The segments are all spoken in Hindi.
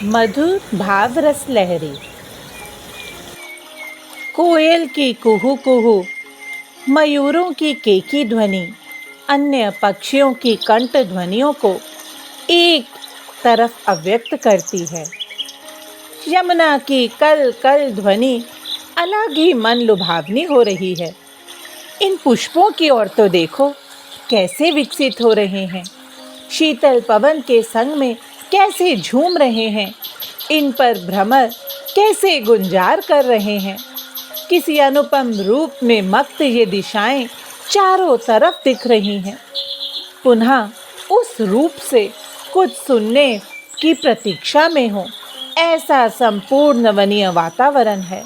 मधुर भाव रस लहरी। कोयल की कुहू कुहू, मयूरों की केकी ध्वनि अन्य पक्षियों की कंठ ध्वनियों को एक तरफ अव्यक्त करती है। यमुना की कल कल ध्वनि अलग ही मन लुभावनी हो रही है। इन पुष्पों की ओर तो देखो, कैसे विकसित हो रहे हैं, शीतल पवन के संग में कैसे झूम रहे हैं, इन पर भ्रमर कैसे गुंजार कर रहे हैं। किसी अनुपम रूप में मस्त ये दिशाएं चारों तरफ दिख रही हैं। पुनः उस रूप से कुछ सुनने की प्रतीक्षा में हो, ऐसा संपूर्ण वनीय वातावरण है।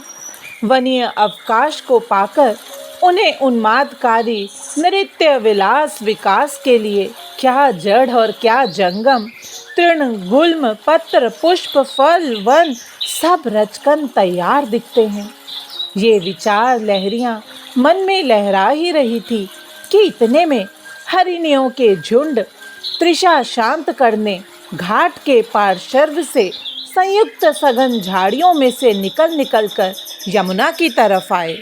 वनीय अवकाश को पाकर उन्हें उन्मादकारी नृत्य विलास विकास के लिए क्या जड़ और क्या जंगम, तृण गुल्म पत्र पुष्प फल वन सब रचकन तैयार दिखते हैं। ये विचार लहरियां मन में लहरा ही रही थी कि इतने में हरिणियों के झुंड तृषा शांत करने घाट के पार्श्व से संयुक्त सघन झाड़ियों में से निकल कर यमुना की तरफ आए।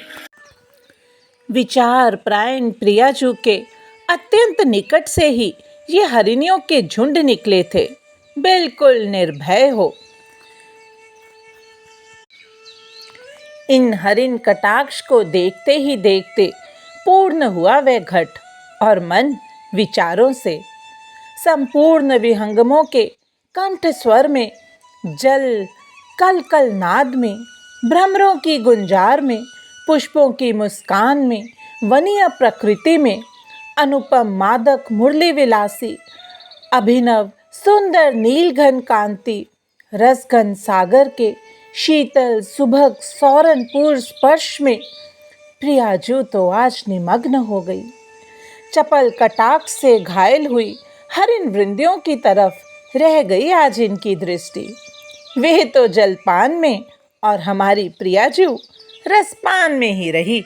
विचार प्रायण प्रियाजू के अत्यंत निकट से ही ये हरिणियों के झुंड निकले थे, बिल्कुल निर्भय हो। इन हरिण कटाक्ष को देखते ही देखते पूर्ण हुआ वह घट और मन विचारों से। संपूर्ण विहंगमों के कंठ स्वर में, जल कल कल नाद में, भ्रमरों की गुंजार में, पुष्पों की मुस्कान में, वनीय प्रकृति में, अनुपम मादक मुरली विलासी अभिनव सुंदर नीलघन कांति रसघन सागर के शीतल सुभग सौरनपूर स्पर्श में प्रियाजू तो आज निमग्न हो गई। चपल कटाक्ष से घायल हुई हरिण वृंदियों की तरफ रह गई आज इनकी दृष्टि। वे तो जलपान में और हमारी प्रियाजू रसपान में ही रही।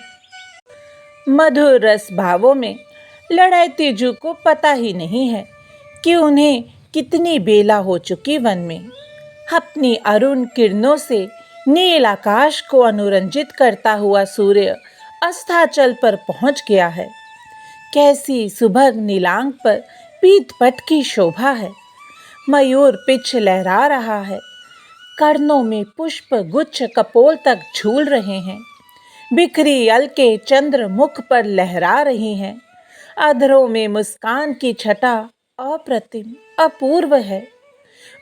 मधुर रस भावों में लड़ाईती जू को पता ही नहीं है कि उन्हें कितनी बेला हो चुकी वन में। अपनी अरुण किरणों से नील आकाश को अनुरंजित करता हुआ सूर्य अस्ताचल पर पहुंच गया है। कैसी सुभग नीलांग पर पीतपट की शोभा है। मयूर पिछ लहरा रहा है। कर्णों में पुष्प गुच्छ कपोल तक झूल रहे हैं। बिखरी अलके चंद्र मुख पर लहरा रही हैं। अधरों में मुस्कान की छटा अप्रतिम अपूर्व है।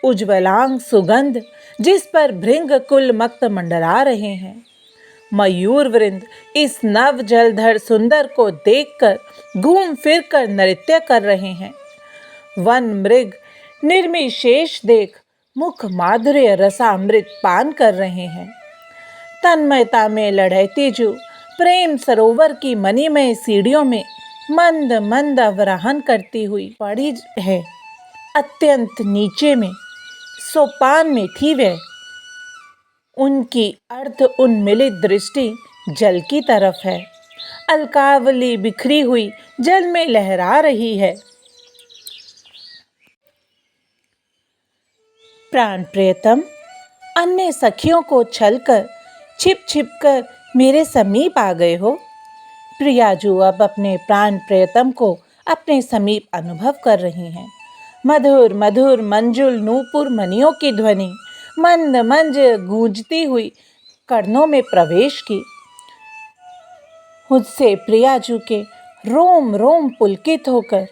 उज्ज्वलांग सुगंध जिस पर भृंग कुल मक्त मंडरा रहे हैं। मयूर वृंद इस नव जलधर सुंदर को देखकर घूम फिर कर नृत्य कर रहे हैं। वन मृग निर्मिशेष देख मुख माधुर्य रसामृत पान कर रहे हैं। तन्मयता में लड़ैती जू प्रेम सरोवर की मणिमय सीढ़ियों में मंद मंद अवरोहण करती हुई पड़ी है। अत्यंत नीचे में सोपान में थी वह। उनकी अर्ध उन्मिलित दृष्टि जल की तरफ है। अलकावली बिखरी हुई जल में लहरा रही है। प्राण प्रियतम, अन्य सखियों को छलकर छिप छिप कर मेरे समीप आ गए हो। प्रियाजू अब अपने प्राण प्रियतम को अपने समीप अनुभव कर रही हैं। मधुर मधुर मंजुल नूपुर मनियों की ध्वनि मंद मंज गूंजती हुई कर्णों में प्रवेश की। उससे प्रियाजू के रोम रोम पुलकित होकर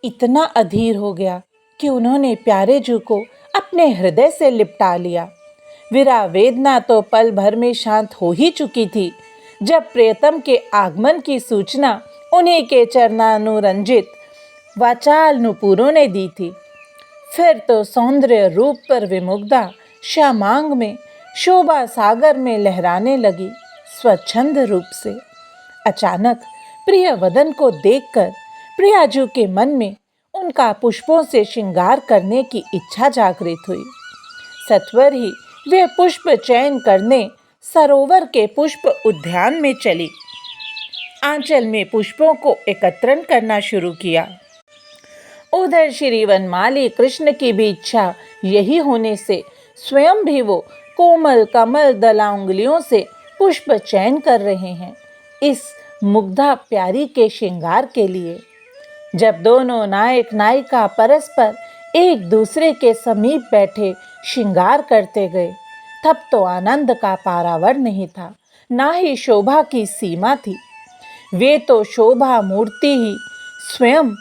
इतना अधीर हो गया कि उन्होंने प्यारे जू को अपने हृदय से लिपटा लिया। विरह वेदना तो पल भर में शांत हो ही चुकी थी जब प्रियतम के आगमन की सूचना उन्हीं के चरणानुरंजित वाचाल नुपुरों ने दी थी। फिर तो सौंदर्य रूप पर विमुग्धा श्यामांग में शोभा सागर में लहराने लगी स्वच्छंद रूप से। अचानक प्रिय वदन को देखकर प्रियाजू के मन में उनका पुष्पों से श्रृंगार करने की इच्छा जागृत हुई। सत्वर ही वे पुष्प चयन करने सरोवर के पुष्प उद्यान में चली। आंचल में पुष्पों को एकत्रण करना शुरू किया। उधर श्री वनमाली कृष्ण की भी इच्छा यही होने से स्वयं भी वो कोमल कमल दला उंगलियों से पुष्प चयन कर रहे हैं इस मुग्धा प्यारी के श्रृंगार के लिए। जब दोनों नायक नायिका परस्पर एक दूसरे के समीप बैठे श्रृंगार करते गए, तब तो आनंद का पारावर नहीं था, ना ही शोभा की सीमा थी। वे तो शोभा मूर्ति ही स्वयं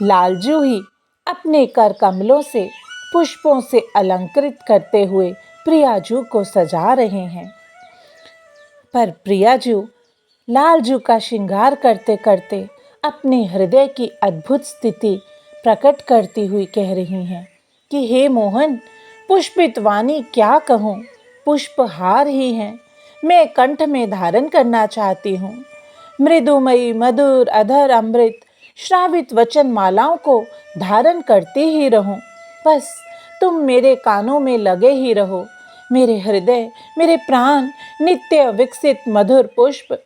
लालजू ही अपने कर कमलों से पुष्पों से अलंकृत करते हुए प्रियाजू को सजा रहे हैं। पर प्रियाजू लालजू का श्रृंगार करते करते अपने हृदय की अद्भुत स्थिति प्रकट करती हुई कह रही हैं कि हे मोहन, पुष्पित वाणी क्या कहूँ, पुष्पहार ही हैं, मैं कंठ में धारण करना चाहती हूँ। मृदुमयी मधुर अधर अमृत श्रावित वचन मालाओं को धारण करती ही रहूं। बस तुम मेरे कानों में लगे ही रहो। मेरे हृदय, मेरे प्राण नित्य विकसित मधुर पुष्प,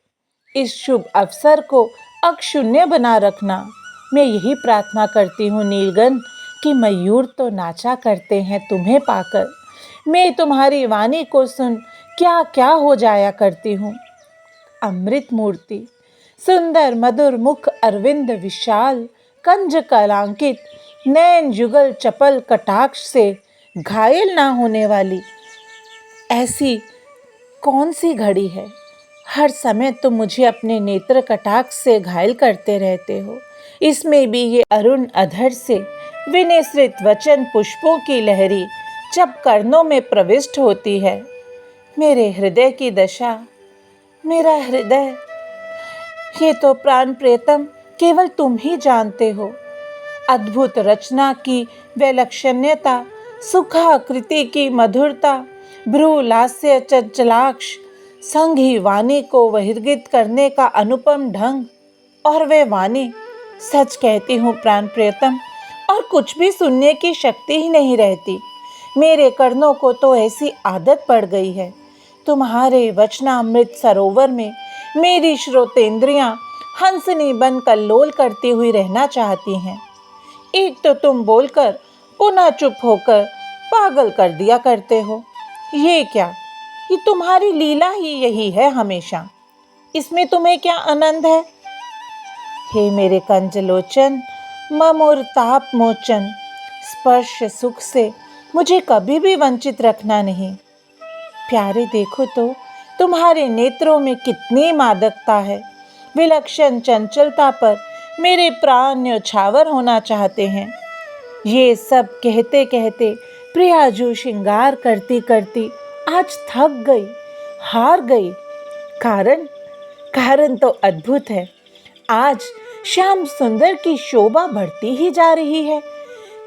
इस शुभ अवसर को अक्षुण्य बना रखना। मैं यही प्रार्थना करती हूँ नीलगन कि मयूर तो नाचा करते हैं तुम्हें पाकर, मैं तुम्हारी वाणी को सुन क्या क्या हो जाया करती हूँ। अमृत मूर्ति, सुंदर मधुर मुख अरविंद विशाल, कंज कलांकित नैन युगल चपल कटाक्ष से घायल ना होने वाली ऐसी कौन सी घड़ी है। हर समय तुम मुझे अपने नेत्र कटाक्ष से घायल करते रहते हो। इसमें भी ये अरुण अधर से विनिसृत वचन पुष्पों की लहरी जब कर्णों में प्रविष्ट होती है, मेरे हृदय की दशा, मेरा हृदय, ये तो प्राण प्रियतम केवल तुम ही जानते हो। अद्भुत रचना की वैलक्षण्यता, सुखाकृति की मधुरता, भ्रू लास्य चंचलाक्ष, संग ही वाणी को बहिर्गत करने का अनुपम ढंग, और वे वाणी, सच कहती हूँ प्राण प्रियतम, और कुछ भी सुनने की शक्ति ही नहीं रहती। मेरे कर्णों को तो ऐसी आदत पड़ गई है, तुम्हारे वचनामृत सरोवर में मेरी श्रोतेंद्रियां हंसनी बन कल्लोल करती हुई रहना चाहती हैं। एक तो तुम बोलकर पुनः चुप होकर पागल कर दिया करते हो। ये क्या, ये तुम्हारी लीला ही यही है हमेशा। इसमें तुम्हें क्या आनंद है। हे मेरे कंजलोचन, ममोर ताप मोचन, स्पर्श सुख से मुझे कभी भी वंचित रखना नहीं। प्यारे देखो तो तुम्हारे नेत्रों में कितनी मादकता है। विलक्षण चंचलता पर मेरे प्राण न्योछावर होना चाहते हैं। ये सब कहते कहते प्रियाजू श्रृंगार करती करती आज थक गई, हार गई। कारण तो अद्भुत है। आज श्याम सुंदर की शोभा बढ़ती ही जा रही है।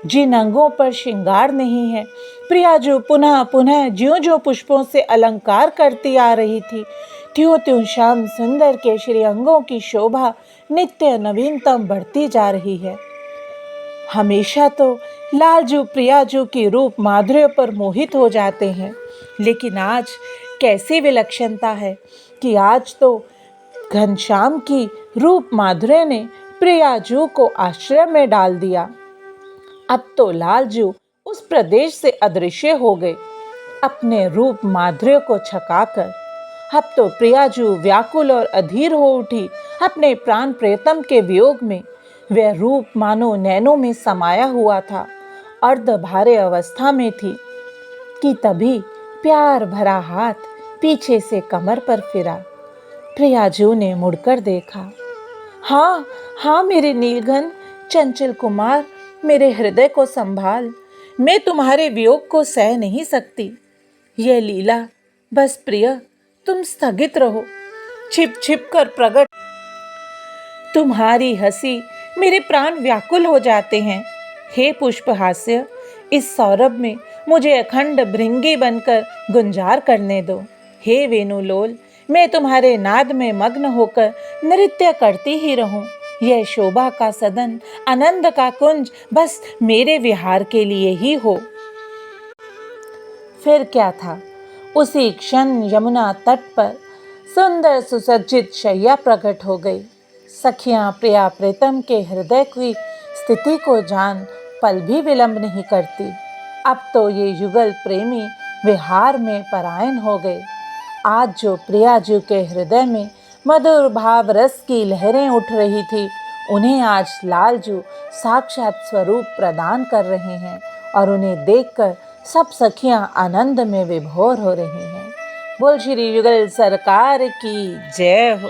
जिन अंगों पर श्रृंगार नहीं है, प्रियाजू पुनः पुनः ज्यों ज्यों पुष्पों से अलंकार करती आ रही थी, त्यों त्यों श्याम सुंदर के श्री अंगों की शोभा नित्य नवीनतम बढ़ती जा रही है। हमेशा तो लालजू प्रियाजू की रूप माधुर्य पर मोहित हो जाते हैं, लेकिन आज कैसी विलक्षणता है कि आज तो घनश्याम की रूप माधुर्य ने प्रियाजू को आश्रय में डाल दिया। अब तो लालजू उस प्रदेश से अदृश्य हो गए अपने रूप माधुर्य को छकाकर। अब तो प्रियाजू व्याकुल और अधीर हो उठी अपने प्राण प्रियतम के वियोग में। वह रूप मानो नैनों में समाया हुआ था, अर्ध भारे अवस्था में थी कि तभी प्यार भरा हाथ पीछे से कमर पर फिरा। प्रियाजू ने मुड़कर देखा। हाँ मेरे नीलघन चंचल कुमार, मेरे हृदय को संभाल, मैं तुम्हारे वियोग को सह नहीं सकती। यह लीला बस प्रिय, तुम स्थगित रहो, छिप छिप कर प्रकट। तुम्हारी हंसी मेरे प्राण व्याकुल हो जाते हैं। हे पुष्पहास्य, इस सौरभ में मुझे अखंड भृंगी बनकर गुंजार करने दो। हे वेणुलोल, मैं तुम्हारे नाद में मग्न होकर नृत्य करती ही रहूं। यह शोभा का सदन, आनंद का कुंज बस मेरे विहार के लिए ही हो। फिर क्या था, उसी क्षण यमुना तट पर सुंदर सुसज्जित शैया प्रकट हो गई। सखियां प्रिया प्रीतम के हृदय की स्थिति को जान पल भी विलंब नहीं करती। अब तो ये युगल प्रेमी वे हार में परायण हो गए। आज जो प्रियाजू के हृदय में मधुर भाव रस की लहरें उठ रही थी, उन्हें आज लालजू साक्षात स्वरूप प्रदान कर रहे हैं और उन्हें देखकर सब सखियां आनंद में विभोर हो रही हैं। बोल श्री युगल सरकार की जय हो।